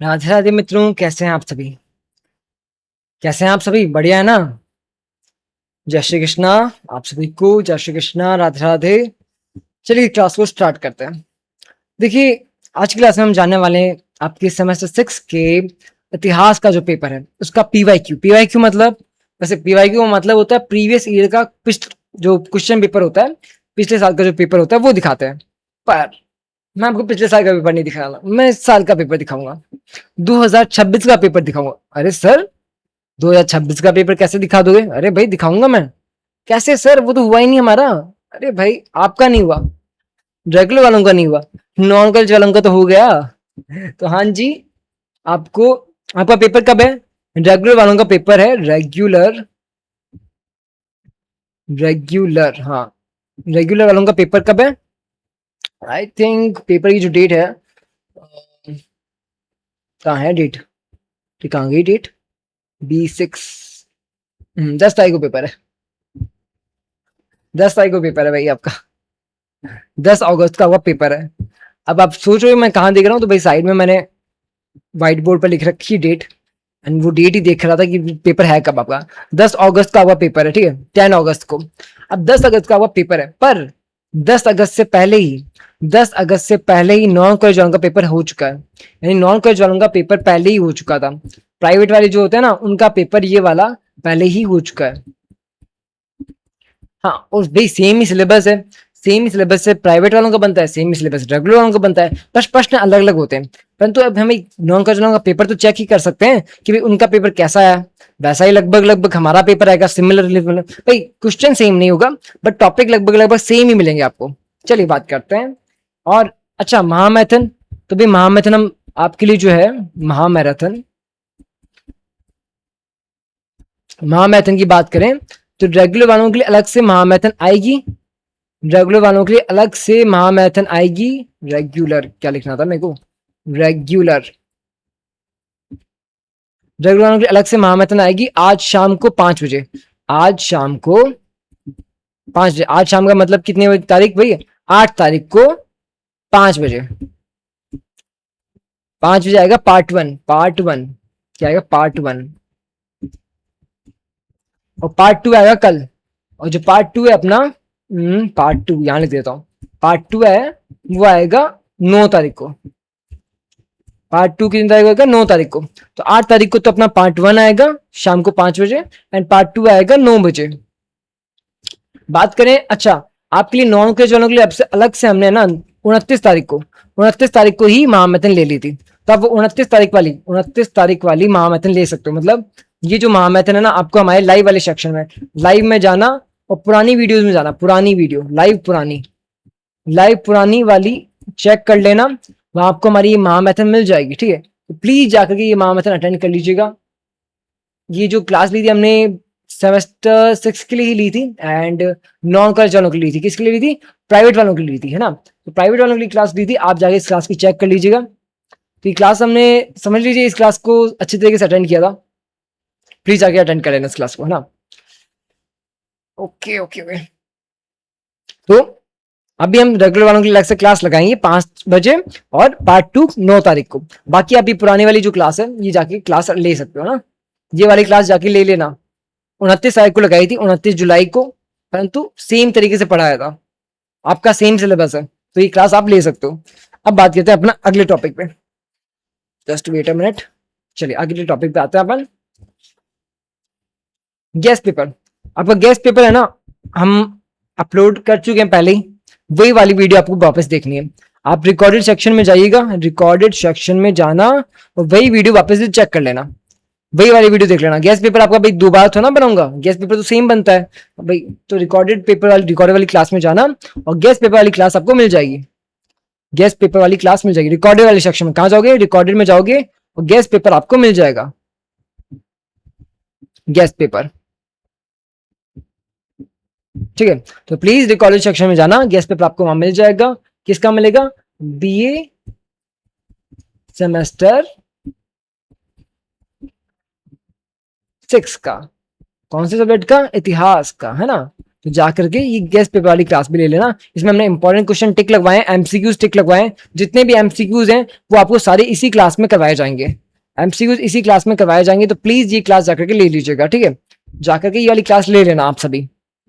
राधे राधे मित्रों, कैसे हैं आप सभी? कैसे हैं आप सभी? बढ़िया है ना? जय श्री कृष्णा। आप सभी को जय श्री कृष्णा, राधे राधे। चलिए क्लास को स्टार्ट करते हैं। देखिए, आज की क्लास में हम जानने वाले हैं आपके सेमेस्टर 6 के इतिहास का जो पेपर है उसका पीवाईक्यू। पीवाईक्यू मतलब, वैसे पीवाईक्यू का मतलब होता है प्रीवियस ईयर का जो क्वेश्चन पेपर होता है, पिछले साल का जो पेपर होता है वो दिखाते हैं। पर मैं आपको पिछले साल का पेपर नहीं दिखा रहा, मैं इस साल का पेपर दिखाऊंगा। 2026 का पेपर दिखाऊंगा। अरे सर, 2026 का पेपर कैसे दिखा दोगे? अरे भाई दिखाऊंगा मैं। कैसे सर, वो तो हुआ ही नहीं हमारा। अरे भाई, आपका नहीं हुआ, रेगुलर वालों का नहीं हुआ, नॉन कॉलेज वालों का तो हो गया। तो हाँ जी, आपको, आपका पेपर कब है? रेगुलर वालों का पेपर है, रेगुलर, रेगुलर, हाँ, रेगुलर वालों का पेपर कब है? आई थिंक पेपर की जो डेट है, कहाँ है डेट? कहाँ गई डेट? B6, 10 तारीख को पेपर है। 10 तारीख को पेपर है भाई आपका। 10 अगस्त का आपका पेपर है। अब आप सोच रहे हो मैं कहाँ देख रहा हूँ, तो भाई साइड में मैंने व्हाइट बोर्ड पर लिख रखी डेट, एंड वो डेट ही देख रहा था कि पेपर है कब आपका। 10 अगस्त का आपका पेपर है, ठीक है, 10 अगस्त को। अब 10 अगस्त का आपका पेपर है, पर 10 अगस्त से पहले ही नॉन कॉलेज वालों का पेपर हो चुका है। यानी नॉन कॉलेज वालों का पेपर पहले ही हो चुका था। प्राइवेट वाले जो होते हैं ना, उनका पेपर ये वाला पहले ही हो चुका है। हाँ, और भाई सेम ही सिलेबस है। सेम ही सिलेबस से प्राइवेट वालों का बनता है, सेम ही सिलेबस रेगुलर वालों का बनता है, बस प्रश्न अलग अलग होते हैं। परंतु अब हमें नॉन कॉलेज वालों का पेपर तो चेक ही कर सकते हैं कि भाई उनका पेपर कैसा है। वैसा ही लगभग लगभग हमारा पेपर आएगा, सिमिलर। भाई क्वेश्चन सेम नहीं होगा, बट टॉपिक लगभग लगभग सेम ही मिलेंगे आपको। चलिए बात करते हैं। और अच्छा, महामैथन, तो भाई महामैथन हम आपके लिए जो है, महामैराथन, महामैथन की बात करें तो रेगुलर वालों के लिए अलग से महामैथन आएगी। रेगुलर वालों के लिए अलग से महामैथन आएगी। रेगुलर क्या लिखना था मेरे को? रेगुलर, रेगुलर वालों के लिए अलग से महामैथन आएगी आज शाम को 5 बजे। आज शाम को 5 बजे। आज शाम का मतलब कितनी तारीख भाई? 8 तारीख को 5 बजे। 5 बजे आएगा पार्ट 1। पार्ट 1 क्या आएगा? पार्ट 1। और पार्ट 2 आएगा कल। और जो पार्ट 2 है अपना, पार्ट 2 यहाँ लिख देता हूँ। पार्ट 2 है, वो आएगा 9 तारीख को। पार्ट 2 कितनी तारीख को आएगा? 9 तारीख को। तो 8 तारीख को तो अपना पार्ट 1 आएगा शाम को 5 बजे, एंड पार्ट 2 आएगा 9 बजे। बात करें, अच्छा, आपके लिए नॉन कॉलेज वालों के लिए अलग से हमने ना 29 तारीख को, 29 तारीख को ही महामैथन ले ली थी। तो आप वो 29 तारीख वाली महामैथन ले सकते हो। मतलब ये जो महामैथन है ना, आपको हमारे लाइव वाले सेक्शन में, लाइव में जाना और पुरानी वीडियोज में जाना। पुरानी वीडियो, लाइव पुरानी वाली चेक कर लेना, वहां आपको हमारी ये महामैथन मिल जाएगी, ठीक है। तो प्लीज जाकर के ये महामैथन अटेंड कर लीजिएगा। ये जो क्लास ली थी हमने सेमेस्टर 6 के लिए ही ली थी, एंड नॉन कॉलेज वालों के लिए ली थी। किसके लिए ली थी? प्राइवेट वालों के लिए ली थी, है ना। तो प्राइवेट वालों के लिए क्लास ली थी, आप जाके इस क्लास की चेक कर लीजिएगा। तो ये क्लास हमने, समझ लीजिए, इस क्लास को अच्छी तरीके से अटेंड किया था। प्लीज जाके अटेंड कर लेना इस क्लास को, है ना। Okay okay okay. तो अभी हम रेगुलर वालों के लिए अलग से क्लास लगाएंगे 5 बजे, और पार्ट 2 9 तारीख को। बाकी अभी पुरानी वाली जो क्लास है, ये जाके क्लास ले सकते हो ना। ये वाली क्लास जाके ले लेना। 29 तारीख को लगाई थी, 29 जुलाई को, परंतु सेम तरीके से पढ़ाया था। आपका सेम सिलेबस है, तो ये क्लास आप ले सकते हो। अब बात करते हैं अपना अगले टॉपिक पे। Just wait a minute. चलिए अगले टॉपिक पे आते हैं अपन। Guess paper. आपका गैस पेपर है ना, हम अपलोड कर चुके हैं पहले ही। वही वाली वीडियो आपको वापस देखनी है। आप रिकॉर्डेड सेक्शन में जाइएगा, रिकॉर्डेड सेक्शन में जाना, और वही वीडियो वापस से चेक कर लेना। वही वाली वीडियो देख लेना। गैस पेपर आपका भाई दोबारा थोड़ा ना बनाऊंगा, गैस पेपर तो सेम बनता है भाई। तो रिकॉर्डेड वाली क्लास में जाना, और गैस पेपर वाली क्लास आपको मिल जाएगी। गैस पेपर वाली क्लास मिल जाएगी रिकॉर्डेड वाले सेक्शन में। कहाँ जाओगे? रिकॉर्डेड में जाओगे, और गैस पेपर आपको मिल जाएगा। गैस पेपर, ठीक है। तो प्लीज रिकॉर्डेड सेक्शन में जाना, गैस पेपर आपको वहां मिल जाएगा। किसका मिलेगा? BA सेमेस्टर 6 का। कौन से सब्जेक्ट का? इतिहास का, है ना। तो जाकर के ये गेस्ट पेपर वाली क्लास भी ले लेना। इसमें हमने इंपॉर्टेंट क्वेश्चन टिक लगवाए हैं, एमसीक्यूज टिक लगवाए हैं। जितने भी एमसीक्यूज हैं वो आपको सारे इसी क्लास में करवाए जाएंगे, एमसीक्यूज इसी क्लास में करवाए जाएंगे। तो प्लीज ये क्लास जाकर के ले लीजिएगा, ठीक है। जाकर के ये वाली क्लास ले लेना आप सभी।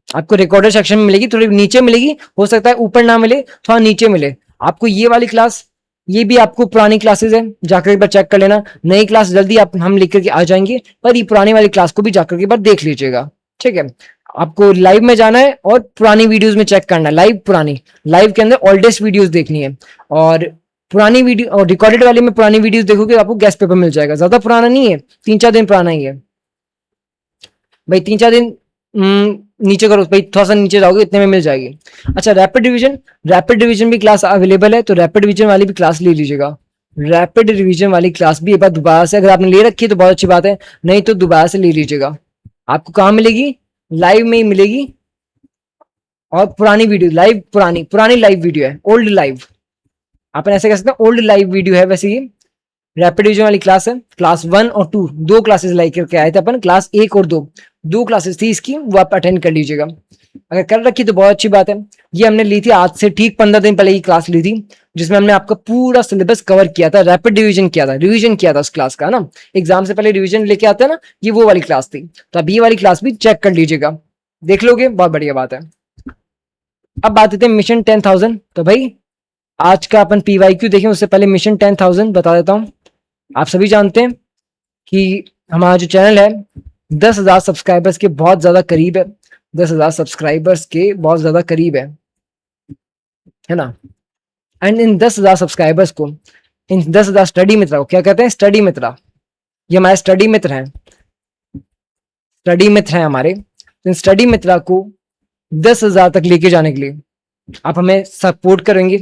आपको रिकॉर्डेड सेक्शन में मिलेगी, थोड़ी नीचे मिलेगी, हो सकता है ऊपर ना मिले, थोड़ा नीचे मिले आपको ये वाली क्लास। ये भी आपको पुरानी क्लासेस है, जाकर एक बार चेक कर लेना। नई क्लास जल्दी आप हम लेकर के आ जाएंगे, पर ये पुरानी वाली क्लास को भी जाकर के एक बार देख लीजिएगा, ठीक है। आपको लाइव में जाना है और पुरानी वीडियोस में चेक करना है, लाइव पुरानी, लाइव के अंदर ओल्डेस्ट वीडियोस देखनी है। और पुरानी वीडियो और रिकॉर्डेड वाले में पुरानी वीडियोस देखोगे आपको गेस्ट पेपर मिल जाएगा। ज्यादा पुराना नहीं है, 3-4 दिन पुराना ही है भाई, 3-4 दिन। नीचे करो भाई, थोड़ा सा नीचे जाओगे इतने में मिल जाएगी। अच्छा, रैपिड डिवीजन भी क्लास अवेलेबल है, तो रैपिड डिवीजन वाली भी क्लास ले लीजिएगा। रैपिड डिवीजन वाली क्लास भी एक बार दोबारा से, अगर आपने ले रखी है तो बहुत अच्छी बात है, नहीं तो दोबारा से ले लीजिएगा। आपको कहाँ मिलेगी? लाइव में ही मिलेगी। और पुरानी वीडियो लाइव, पुरानी लाइव वीडियो है, ओल्ड लाइव, अपन ऐसे कह सकते हैं, ओल्ड लाइव वीडियो है। वैसे ये रैपिड डिवीजन वाली क्लास है, क्लास 1 और 2 दो क्लासेस लाइक करके आए थे अपन, क्लास 1 और 2 क्लासेस थी इसकी, वो आप अटेंड कर लीजिएगा। अगर कर रखी तो बहुत अच्छी बात है। ये हमने ली थी आज से ठीक 15 दिन पहले की क्लास ली थी, जिसमें हमने आपका पूरा सिलेबस कवर किया था, रैपिड डिवीजन किया था, रिवीजन किया था उस क्लास का ना। एग्जाम से पहले रिवीजन लेके आते हैं ना, ये वो वाली क्लास थी। तो अब ये वाली क्लास भी चेक कर लीजिएगा, देख लोगे, बहुत बढ़िया बात है। अब बात करते हैं मिशन 10,000। तो भाई आज का अपन PYQ देखें उससे पहले मिशन 10,000 बता देता हूँ। आप सभी जानते हैं कि हमारा जो चैनल है 10,000 सब्सक्राइबर्स के बहुत ज्यादा करीब है, 10,000 सब्सक्राइबर्स के बहुत ज्यादा करीब है ना। एंड इन 10,000 सब्सक्राइबर्स को, इन 10,000 स्टडी मित्र को क्या कहते हैं? स्टडी मित्र। ये हमारे स्टडी मित्र हैं, स्टडी मित्र हैं हमारे। इन स्टडी मित्र को 10,000 तक लेके जाने के लिए आप हमें सपोर्ट करेंगे,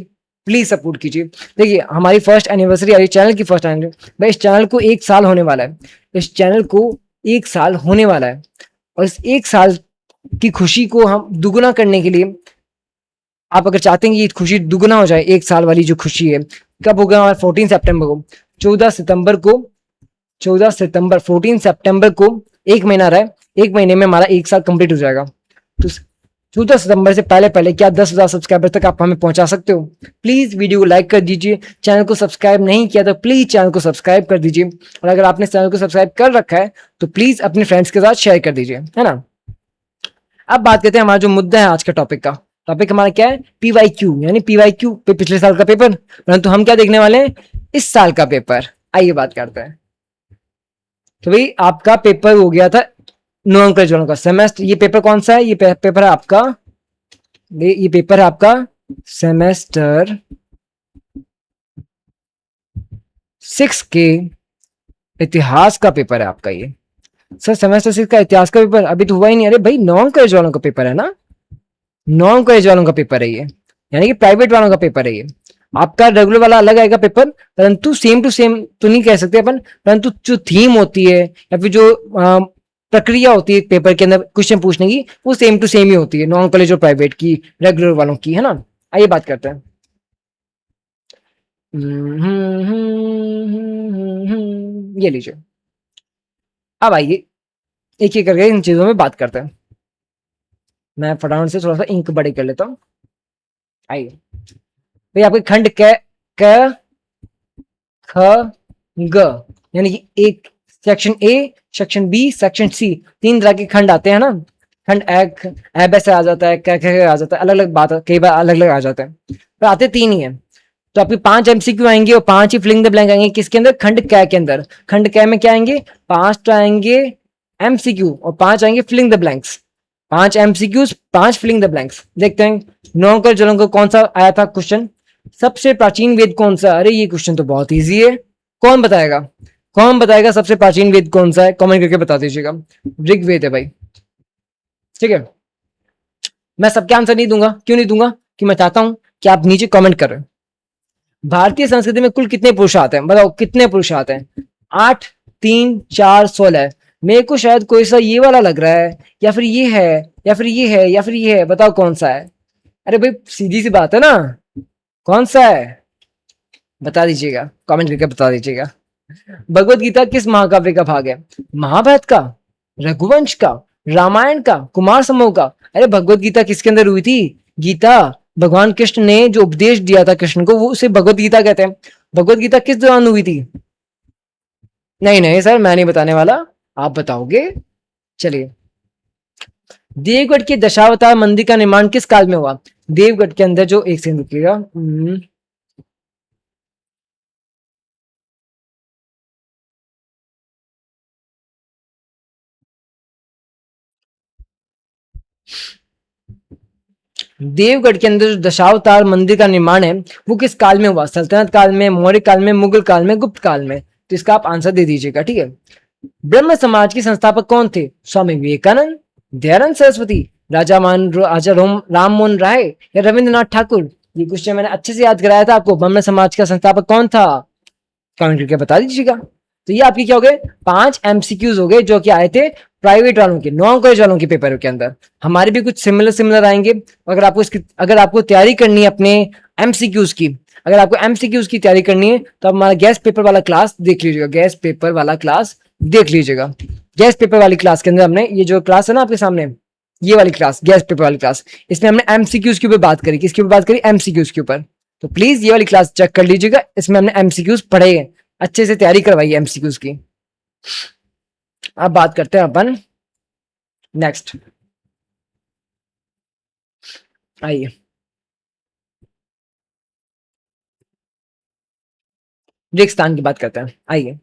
प्लीज सपोर्ट कीजिए। देखिए हमारी फर्स्ट एनिवर्सरी आ रही है, चैनल की फर्स्ट एनिवर्सरी भाई। इस चैनल को 1 साल होने वाला है, इस चैनल को 1 साल होने वाला है। और इस 1 साल की खुशी को हम दुगुना करने के लिए, आप अगर चाहते हैं कि ये खुशी दुगुना हो जाए, 1 साल वाली जो खुशी है, कब होगा? हमारा 14 सितंबर को, 14 सितंबर को, 14 सितंबर को 1 महीना रहा है, 1 महीने में हमारा 1 साल कंप्लीट हो जाएगा। तो 14 सितंबर से पहले क्या 10,000 सब्सक्राइबर तक आप हमें पहुंचा सकते हो? प्लीज वीडियो को लाइक कर दीजिए, चैनल को सब्सक्राइब नहीं किया तो प्लीज चैनल को सब्सक्राइब कर दीजिए, और अगर आपने चैनल को सब्सक्राइब कर रखा है तो प्लीज अपने फ्रेंड्स के साथ शेयर कर दीजिए, है ना। अब बात करते हैं हमारा जो मुद्दा है आज का टॉपिक का। टॉपिक हमारा क्या है? PYQ, यानी PYQ पे पिछले साल का पेपर, परंतु हम क्या देखने वाले हैं? इस साल का पेपर। आइए बात करते हैं। तो भाई आपका पेपर हो गया था 9 अंक जोड़ों का सेमेस्टर। ये पेपर कौन सा है? ये पेपर है आपका, ये पेपर है आपका सेमेस्टर 6 के इतिहास का पेपर है आपका। ये सर सेमेस्टर 6 का इतिहास का पेपर अभी तो हुआ ही नहीं। अरे भाई 9 अंक वालों का पेपर है ना, 9 अंक वालों का पेपर है ये, यानी कि प्राइवेट वालों का पेपर है ये। आपका रेगुलर वाला अलग आएगा पेपर, परंतु सेम टू सेम तो नहीं कह सकते अपन, परंतु जो थीम होती है या फिर जो प्रक्रिया होती है पेपर के अंदर क्वेश्चन पूछने की, वो सेम टू सेम ही होती है, नॉन कॉलेज और प्राइवेट की, रेगुलर वालों की, है ना। आइए बात करते हैं। ये लीजिए, अब आइए एक एक करके इन चीजों में बात करते हैं। मैं फटाफट से थोड़ा सा इंक बड़े कर लेता हूँ। आइए भाई, आपके खंड क ख ग, यानी कि एक section A, section B, section C, 3 तरह के खंड आते हैं ना। खंड ए से आ जाता है, क आ जाता है, अलग अलग बात, कई बार अलग अलग आ जाते हैं, पर आते 3 ही है। तो आपके 5 MCQ आएंगे और 5 ही फिलिंग द ब्लैंक आएंगे। किसके अंदर? खंड क के अंदर। खंड क में क्या आएंगे? 5 तो आएंगे MCQ और 5 आएंगे filling the blanks. 5 MCQs, 5 filling the blanks. देखते हैं 9 अंक जोड़ों को कौन सा आया था क्वेश्चन। सबसे प्राचीन वेद कौन सा? अरे ये क्वेश्चन तो बहुत ईजी है, कौन बताएगा? कौन बताएगा सबसे प्राचीन वेद कौन सा है? कमेंट करके बता दीजिएगा। ऋग्वेद है भाई, ठीक है। मैं सबके आंसर नहीं दूंगा, क्यों नहीं दूंगा? कि मैं चाहता हूं कि आप नीचे कमेंट करें। भारतीय संस्कृति में कुल कितने पुरुष आते हैं? बताओ कितने पुरुष आते हैं? 8, 3, 4, 16। मेरे को शायद कोई सा ये वाला लग रहा है, या फिर ये है, या फिर ये है, या फिर ये है। बताओ कौन सा है? अरे भाई सीधी सी बात है ना, कौन सा है? बता दीजिएगा, कमेंट करके बता दीजिएगा। भगवत गीता किस महाकाव्य का भाग है? महाभारत का, रघुवंश का, रामायण का, कुमार संभव का, अरे भगवत गीता किसके अंदर हुई थी? गीता भगवान कृष्ण ने जो उपदेश दिया था कृष्ण को, वो उसे भगवत गीता कहते हैं। भगवत गीता किस दौरान हुई थी? नहीं नहीं सर, मैं नहीं बताने वाला, आप बताओगे। चलिए, देवगढ़ के दशावतार मंदिर का निर्माण किस काल में हुआ? देवगढ़ के अंदर जो, एक सेकंड रुकिएगा। देवगढ़ के अंदर जो दशावतार मंदिर का निर्माण है वो किस काल में हुआ? सल्तनत काल में, मौर्य काल में, मुगल काल में, गुप्त काल में? तो इसका आप आंसर दे दीजिएगा, ठीक है। ब्रह्म समाज के संस्थापक कौन थे? स्वामी विवेकानंद, दयानंद सरस्वती, राम मोहन राय या रविंद्रनाथ ठाकुर? ये क्वेश्चन मैंने अच्छे से याद कराया था आपको। ब्रह्म समाज का संस्थापक कौन था? कमेंट करके बता दीजिएगा। तो ये आपके क्या हो गए? 5 एमसीक्यूज हो गए जो कि आए थे प्राइवेट वालों के, नॉन कॉलेज वालों के पेपर के अंदर। हमारे भी कुछ सिमिलर आएंगे। अगर आपको तैयारी करनी है अपने एमसीक्यूज की, अगर आपको एमसीक्यूज की तैयारी करनी है तो आप हमारा गैस पेपर वाला क्लास देख लीजिएगा। गैस पेपर वाला क्लास देख लीजिएगा। गैस पेपर वाली क्लास के अंदर हमने, ये जो क्लास है ना आपके सामने, ये वाली क्लास, गैस पेपर वाली क्लास, इसमें हमने एमसीक्यूज के ऊपर बात करी। किसके ऊपर बात करी? एमसीक्यूज के ऊपर। तो प्लीज ये वाली क्लास चेक कर लीजिएगा, इसमें हमने एमसीक्यूज पढ़े हैं, अच्छे से तैयारी करवाई है एमसीक्यूज की। अब बात करते हैं अपन नेक्स्ट, आइए रेगिस्तान की बात करते हैं। आइए,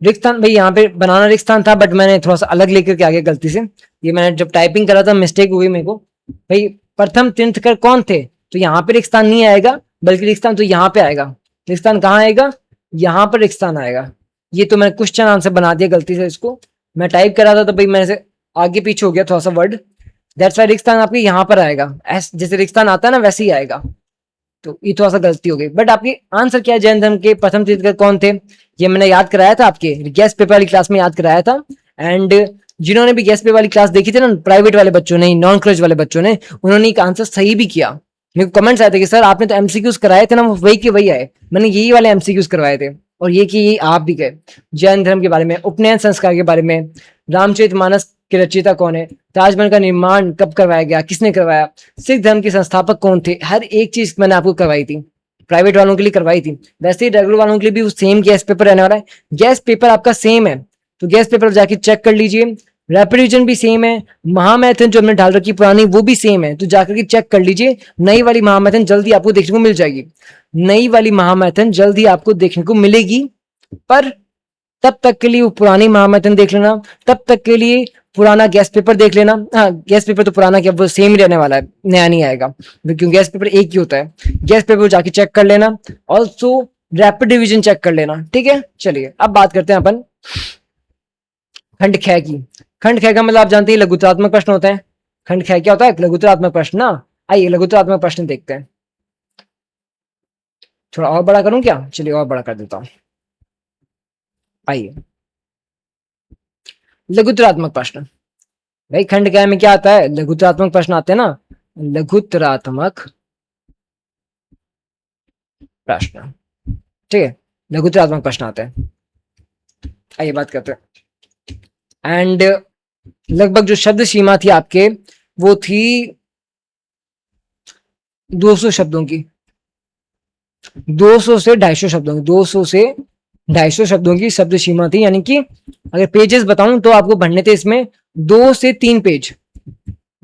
रेगिस्तान भाई, यहाँ पे बनाना रेगिस्तान था बट मैंने थोड़ा सा अलग लेकर के आ गया गलती से। ये मैंने जब टाइपिंग करा था मिस्टेक हुई मेरे को। भाई प्रथम तीर्थंकर कौन थे? तो यहाँ पे रेगिस्तान नहीं आएगा, बल्कि रेगिस्तान तो यहाँ पे आएगा। रेगिस्तान कहाँ आएगा? यहाँ पर रेगिस्तान आएगा। ये तो मैंने क्वेश्चन आंसर बना दिया गलती से, इसको मैं टाइप करा था तो भाई मैंने से आगे पीछे हो गया थोड़ा सा वर्ड। दैट्स वाई रेगिस्तान आपके यहाँ पर आएगा। जैसे रेगिस्तान आता है ना वैसे ही आएगा। तो ये थोड़ा सा गलती हो गई, बट आपकी आंसर क्या है? जैन धर्म के प्रथम तीर्थंकर कौन थे? ये मैंने याद कराया था आपके गैस पेपर वाली क्लास में, याद कराया था। एंड जिन्होंने भी गैस पेपर वाली क्लास देखी थी ना, प्राइवेट वाले बच्चों ने, नॉन कॉलेज वाले बच्चों ने, उन्होंने एक आंसर सही भी किया। मेरे को कमेंट्स आए थे कि सर आपने तो एमसीक्यूज कराए थे ना, वो वही के वही आए। मैंने यही वाले एमसीक्यूज करवाए थे और ये कि ये आप भी गए। जैन धर्म के बारे में, उपनयन संस्कार के बारे में, रामचरितमानस के रचयिता कौन है, ताजमहल का निर्माण कब करवाया गया, किसने करवाया, सिख धर्म के संस्थापक कौन थे, हर एक चीज मैंने आपको करवाई थी। प्राइवेट वालों के लिए करवाई थी, वैसे ही रेगुलर वालों के लिए भी वो सेम गैस पेपर रहने वाला है। गैस पेपर आपका सेम है तो गैस पेपर जाके चेक कर लीजिए। रैपिड रिवीजन भी सेम है, महामैथन जो हमने डाल रखी पुरानी वो भी सेम है, तो जाकर के चेक कर लीजिए। नई वाली महामैथन जल्दी आपको देखने को मिल जाएगी। नई वाली महामैथन जल्दी आपको देखने को मिलेगी, पर तब तक के लिए वो पुरानी महामैथन देख लेना, तब तक के लिए पुराना गैस पेपर देख लेना। हाँ, गैस पेपर तो पुराना क्या, वो सेम ही रहने वाला है, नया नहीं आएगा क्योंकि गैस पेपर एक ही होता है। गैस पेपर जाके चेक कर लेना, ऑल्सो रैपिड डिवीजन चेक कर लेना, ठीक है। चलिए अब बात करते हैं अपन खंड ख की। खंड ख का मतलब आप जानते हैं लघुतरात्मक प्रश्न होता है। खंड ख क्या होता है? लघुतरात्मक प्रश्न ना। आइए लघुतरात्मक प्रश्न देखते हैं। थोड़ा और बड़ा करूं क्या? चलिए और बड़ा कर देता हूं। आइए, लघुतरात्मक प्रश्न। भाई खंड क में क्या आता है? लघुतरात्मक प्रश्न आते हैं ना, लघुतरात्मक प्रश्न, ठीक है। लघुतरात्मक प्रश्न आते हैं, आइए बात करते हैं। एंड लगभग जो शब्द सीमा थी आपके वो थी 200 शब्दों की, 200 से 250 शब्दों की, 200 से 250 शब्दों की शब्द सीमा थी। यानी कि अगर पेजेस बताऊं तो आपको भरने थे इसमें 2 से 3 पेज,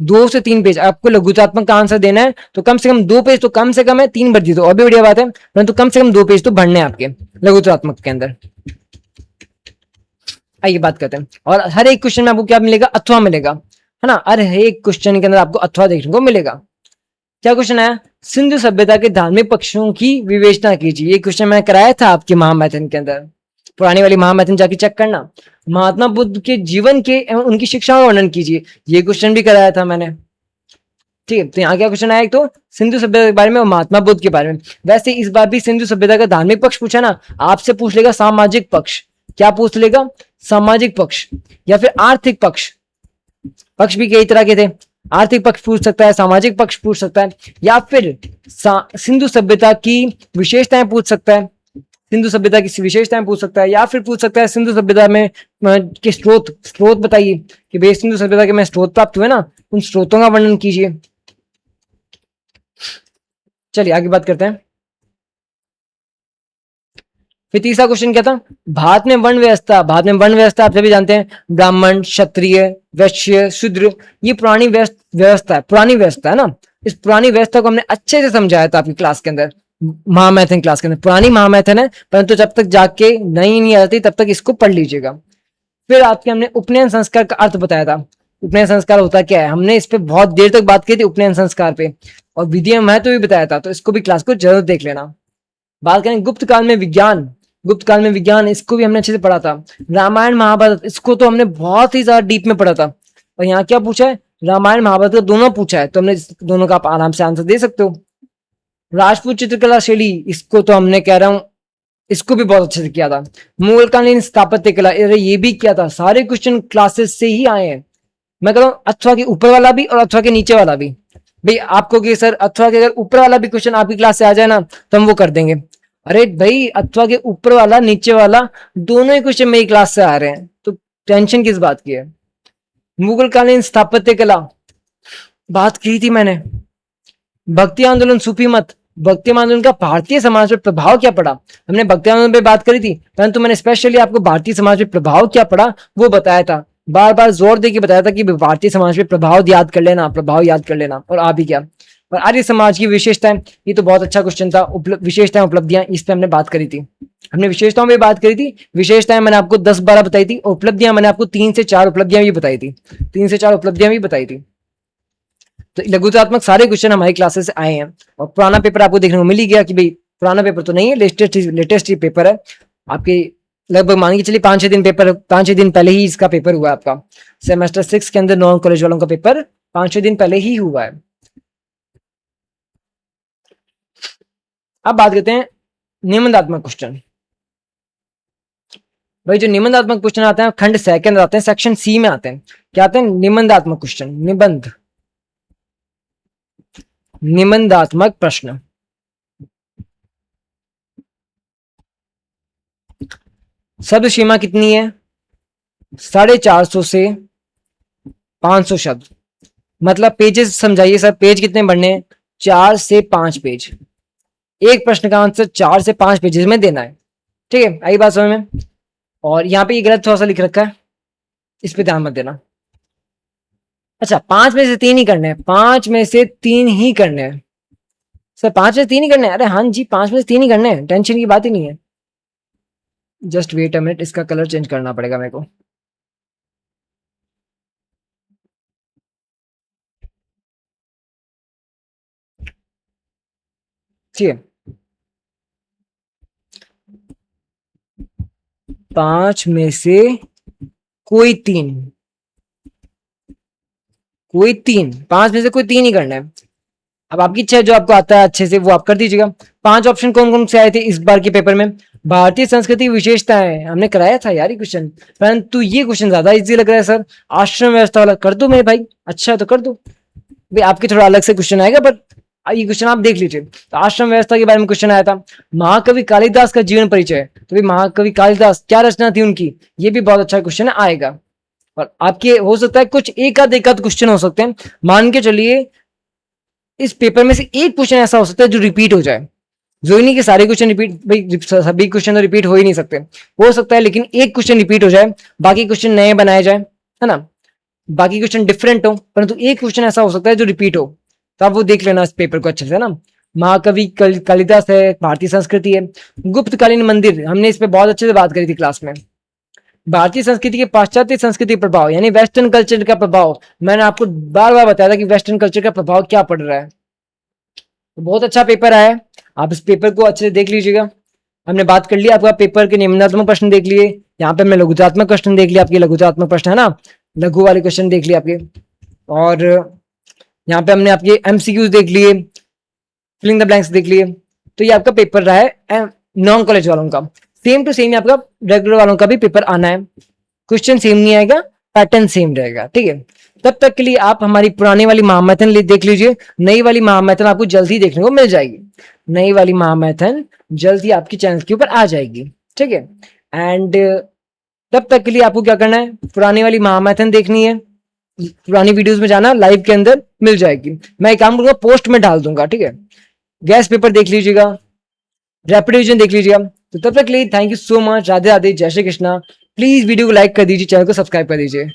2 से 3 पेज। आपको लघुतात्मक का आंसर देना है तो कम से कम 2 पेज तो कम से कम है, 3 भर दी तो और भी बढ़िया बात है, परंतु कम से कम 2 पेज तो भरने हैं आपके लघुतात्मक के अंदर। आइए बात करते हैं। और हर एक क्वेश्चन में आपको क्या मिलेगा? अथवा मिलेगा, है ना। हर एक क्वेश्चन के अंदर आपको अथवा देखने को मिलेगा। क्या क्वेश्चन है? सिंधु सभ्यता के धार्मिक पक्षों की विवेचना कीजिए। ये क्वेश्चन मैंने कराया था आपके महामैथन के अंदर, पुरानी वाली महामैथन जाके चेक करना। महात्मा बुद्ध के जीवन के एवं उनकी शिक्षाओं का वर्णन कीजिए, ये क्वेश्चन भी कराया था मैंने, ठीक है। तो यहाँ क्या क्वेश्चन आया? एक तो सिंधु सभ्यता के बारे में और महात्मा बुद्ध के बारे में। वैसे इस बार भी सिंधु सभ्यता का धार्मिक पक्ष पूछा ना, आपसे पूछ लेगा सामाजिक पक्ष। क्या पूछ लेगा? सामाजिक पक्ष या फिर आर्थिक पक्ष। पक्ष भी कई तरह के थे, आर्थिक पक्ष पूछ सकता है, सामाजिक पक्ष पूछ सकता है, या फिर सिंधु सभ्यता की विशेषताएं पूछ सकता है, सिंधु सभ्यता की विशेषताएं पूछ सकता है, या फिर पूछ सकता है सिंधु सभ्यता में के स्रोत बताइए कि भाई सिंधु सभ्यता के में स्रोत प्राप्त हुए ना, उन स्रोतों का वर्णन कीजिए। चलिए आगे बात करते हैं। फिर तीसरा क्वेश्चन क्या था, भारत में वर्ण व्यवस्था। भारत में वर्ण व्यवस्था आप सभी जानते हैं, ब्राह्मण, क्षत्रिय, वैश्य, शूद्र, ये पुरानी व्यवस्था है, पुरानी व्यवस्था है ना। इस पुरानी व्यवस्था को हमने अच्छे से समझाया था आपकी क्लास के अंदर, महामैथन क्लास के अंदर। पुरानी महामैथन है, परंतु जब तक जाके नई नहीं आती तब तक इसको पढ़ लीजिएगा। फिर आपके हमने उपनयन संस्कार का अर्थ बताया था। उपनयन संस्कार होता क्या है, हमने इस पे बहुत देर तक बात की थी उपनयन संस्कार पे, और विधि महत्व भी बताया था, तो इसको भी क्लास को जरूर देख लेना। बात करें गुप्त काल में विज्ञान, गुप्त काल में विज्ञान, इसको भी हमने अच्छे से पढ़ा था। रामायण महाभारत, इसको तो हमने बहुत ही ज्यादा डीप में पढ़ा था। और यहाँ क्या पूछा है, रामायण महाभारत का दोनों पूछा है, तो हमने दोनों का आप आराम से आंसर दे सकते हो। राजपूत चित्रकला शैली, इसको तो हमने कह रहा हूँ इसको भी बहुत अच्छे से किया था। मुगलकालीन स्थापत्य कला, अरे ये भी किया था। सारे क्वेश्चन क्लासेस से ही आए हैं। मैं कह रहा हूँ अथवा के ऊपर वाला भी और अथवा के नीचे वाला भी। भाई आपको कि सर अथवा के अगर ऊपर वाला भी क्वेश्चन आपकी क्लास से आ जाए ना तो हम वो कर देंगे। अरे भाई अथवा के ऊपर वाला नीचे वाला दोनों ही क्वेश्चन मेरी क्लास से आ रहे हैं, तो टेंशन किस बात की है। मुगलकालीन स्थापत्य कला बात की थी मैंने। भक्ति आंदोलन, सूफी मत, भक्ति आंदोलन का भारतीय समाज पर प्रभाव क्या पड़ा, हमने भक्ति आंदोलन पे बात करी थी, परंतु मैंने स्पेशली आपको भारतीय समाज पे प्रभाव क्या पड़ा वो बताया था। बार बार जोर देके बताया था कि भारतीय समाज पे प्रभाव याद कर लेना, प्रभाव याद कर लेना, और आ भी गया। और आर्य समाज की विशेषताएं, ये तो बहुत अच्छा क्वेश्चन था। विशेषताएं उपलब्धियां, इस पे हमने बात करी थी। हमने विशेषताओं में बात करी थी, विशेषताएं मैंने आपको 10-12 बताई थी, और उपलब्धियां मैंने आपको 3 से 4 उपलब्धियां भी बताई थी, 3 से 4 उपलब्धियां भी बताई थी। तो लघुतात्मक सारे क्वेश्चन हमारी क्लासेस से आए हैं, और पुराना पेपर आपको देखने को मिल ही गया कि भाई पुराना पेपर तो नहीं है, लेटेस्ट ही पेपर है आपके। लगभग मान के चलिए 5-6 दिन पेपर, 5-6 दिन पहले ही इसका पेपर हुआ है आपका। सेमेस्टर 6 के अंदर नॉन कॉलेज वालों का पेपर 5-6 दिन पहले ही हुआ है। अब बात करते हैं निबंधात्मक क्वेश्चन। भाई जो निबंधात्मक क्वेश्चन आते हैं खंड 6 के अंदर आते हैं, सेक्शन सी में आते हैं। क्या आते हैं, निबंधात्मक क्वेश्चन, निबंधात्मक प्रश्न। शब्द सीमा कितनी है, 450 से 500 शब्द। मतलब पेजेस समझाइए सर, पेज कितने बढ़ने हैं, 4 से 5 पेज। एक प्रश्न का आंसर 4 से 5 पेजेस में देना है, ठीक है, आई बात समझ में। और यहाँ पे ये गलत थोड़ा सा लिख रखा है, इस पे ध्यान मत देना। अच्छा 5 में से 3 ही करने हैं, 5 में से 3 ही करने हैं सर, 5 में से 3 ही करने हैं। अरे हाँ जी 5 में से 3 ही करने हैं, टेंशन की बात ही नहीं है। जस्ट वेट अ मिनट, इसका कलर चेंज करना पड़ेगा मेरे को। ठीक है, 5 में से कोई 3, 5 में से कोई 3 ही करना है। अब आपकी इच्छा है, जो आपको आता है अच्छे से वो आप कर दीजिएगा। 5 ऑप्शन कौन कौन से आए थे इस बार के पेपर में, भारतीय संस्कृति विशेषताएं हमने कराया था यार ये क्वेश्चन, परंतु ये क्वेश्चन ज्यादा इजी लग रहा है सर। आश्रम व्यवस्था वाला कर दो मेरे भाई, अच्छा है तो कर दो भाई। आपके थोड़ा अलग से क्वेश्चन आएगा, बट ये क्वेश्चन आप देख लीजिए। तो आश्रम व्यवस्था के बारे में क्वेश्चन आया था। महाकवि कालिदास का जीवन परिचय, तो भाई महाकवि कालिदास क्या रचना थी उनकी, ये भी बहुत अच्छा क्वेश्चन आएगा। और आपके हो सकता है कुछ एक आध क्वेश्चन हो सकते हैं, मान के चलिए इस पेपर में से एक क्वेश्चन ऐसा हो सकता है जो रिपीट हो जाए। जो नहीं कि सारे क्वेश्चन रिपीट, भाई सभी क्वेश्चन तो रिपीट हो ही नहीं सकते, हो सकता है लेकिन एक क्वेश्चन रिपीट हो जाए, बाकी क्वेश्चन नए बनाए जाए, है ना, बाकी क्वेश्चन डिफरेंट हो, परंतु एक क्वेश्चन ऐसा हो सकता है जो रिपीट हो। तो आप वो देख लेना इस पेपर को अच्छे से ना। महाकवि कालिदास है, भारतीय संस्कृति है, गुप्तकालीन मंदिर, हमने इस पे बहुत अच्छे से बात करी थी क्लास में। भारतीय संस्कृति के पाश्चात्य संस्कृति प्रभाव, यानी वेस्टर्न कल्चर का प्रभाव, मैंने आपको बार बार बताया था कि वेस्टर्न कल्चर का प्रभाव क्या पड़ रहा है। तो बहुत अच्छा पेपर आया है, आप इस पेपर को अच्छे से देख लीजिएगा। हमने बात कर लिया आपका पेपर के निबंधात्मक प्रश्न देख लिए, यहाँ पे हमने लघुतात्मक क्वेश्चन देख लिया, आपके लघुतात्मक प्रश्न है ना, लघु वाले क्वेश्चन देख लिए आपके, और यहाँ पे हमने आपके एमसीक्यूज देख लिए, फिलिंग द ब्लैंक्स देख लिए। तो ये आपका पेपर रहा है नॉन कॉलेज वालों का। सेम टू सेम आपका रेगुलर वालों का भी पेपर आना है, क्वेश्चन सेम नहीं आएगा, पैटर्न सेम रहेगा, ठीक है। तब तक के लिए आप हमारी पुरानी वाली महामैथन देख लीजिए, नई वाली महामैथन आपको जल्द ही देखने को मिल जाएगी। नई वाली महामैथन जल्द ही आपकी चैनल के ऊपर आ जाएगी, ठीक है। एंड तब तक के लिए आपको क्या करना है, पुरानी वाली महामैथन देखनी है, पुरानी वीडियोस में जाना, लाइव के अंदर मिल जाएगी। मैं एक काम करूंगा, पोस्ट में डाल दूंगा, ठीक है। गैस पेपर देख लीजिएगा, रैपिड रिवीजन देख लीजिएगा। तो तब तक के लिए thank you so much, Radhe Radhe, जय श्री कृष्णा। प्लीज वीडियो को लाइक कर दीजिए, चैनल को सब्सक्राइब कर दीजिए।